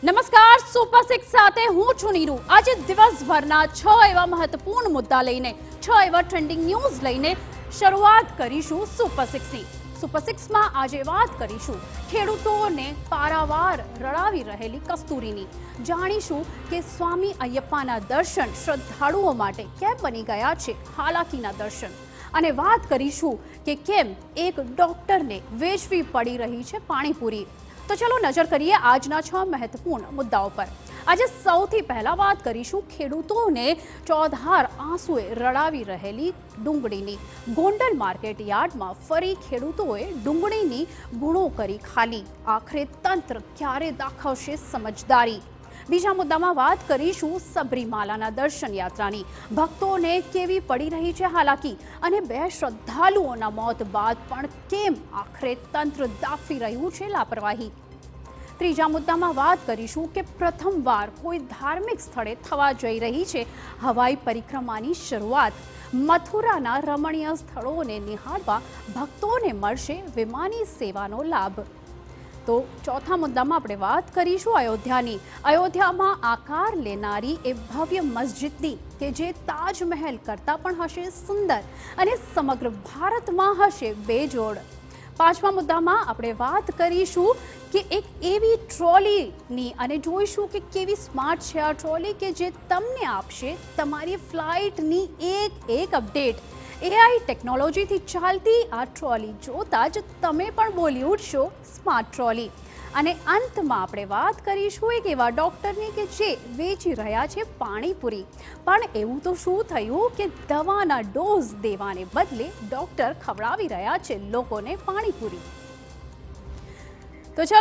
નમસ્કાર, super six સાથે હું છું નીરુ। આજે દિવસભરના 6 એવા મહત્વપૂર્ણ મુદ્દા લઈને 6 એવા ટ્રેન્ડિંગ ન્યૂઝ લઈને શરૂઆત કરીશું સુપર સિક્સની। સુપર સિક્સમાં આજે વાત કરીશું ખેડૂતોને પારાવાર રડાવી રહેલી કસ્તુરીની। જાણીશું કે સ્વામી અયપ્પાના દર્શન શ્રદ્ધાળુઓ માટે કેમ બની ગયા છે હાલાકીના દર્શન, અને વાત કરીશું કે કેમ એક ડોક્ટરને વેચવી પડી રહી છે પાણીપુરી। તો ચલો નજર કરીએ આજના 6 મહત્વપૂર્ણ મુદ્દાઓ પર। આજે સૌથી પહેલા વાત કરીશું ખેડૂતોને ચોધાર આંસુએ રડાવી રહેલી ડુંગળીની। ગોંડલ માર્કેટ યાર્ડમાં ફરી ખેડૂતોએ ડુંગળીની ગુણો કરી ખાલી। આખરે તંત્ર ક્યારે દાખવશે સમજદારી? બીજા મુદ્દામાં વાત કરીશું સબરીમાલાના દર્શન યાત્રાની। ભક્તોને કેવી પડી રહી છે હાલાકી, અને 2 શ્રદ્ધાળુઓના મોત બાદ પણ કેમ આખરે તંત્ર દાખવી રહ્યું છે લાપરવાહી? ત્રીજા મુદ્દામાં વાત કરીશું કે પ્રથમવાર કોઈ ધાર્મિક સ્થળે થવા જઈ રહી છે હવાઈ પરિક્રમાની શરૂઆત। મથુરાના રમણીય સ્થળોને નિહાળવા ભક્તોને મળશે વિમાની સેવાનો લાભ। તો ચોથા મુદ્દામાં આપણે વાત કરીશું અયોધ્યાની। અયોધ્યામાં આકાર લેનારી એ ભવ્ય મસ્જિદની કે જે તાજમહેલ કરતાં પણ હશે સુંદર અને સમગ્ર ભારતમાં હશે બેજોડ। પાંચમા મુદ્દામાં આપણે વાત કરીશું કે એક એવી ટ્રોલીની, અને જોઈશું કે કેવી સ્માર્ટ છે આ ટ્રોલી કે જે તમને આપશે તમારી ફ્લાઇટની એક અપડેટ। AI ટેકનોલોજીથી ચાલતી આ ટ્રોલી જોતા જ તમે પણ બોલી ઉઠશો સ્માર્ટ ટ્રોલી। અને અંતમાં આપણે વાત કરીશું એક એવા ડૉક્ટરની કે જે વેચી રહ્યા છે પાણીપુરી। પણ એવું તો શું થયું કે દવાના ડોઝ દેવાને બદલે ડૉક્ટર ખવડાવી રહ્યા છે લોકોને પાણીપુરી। તો ચલો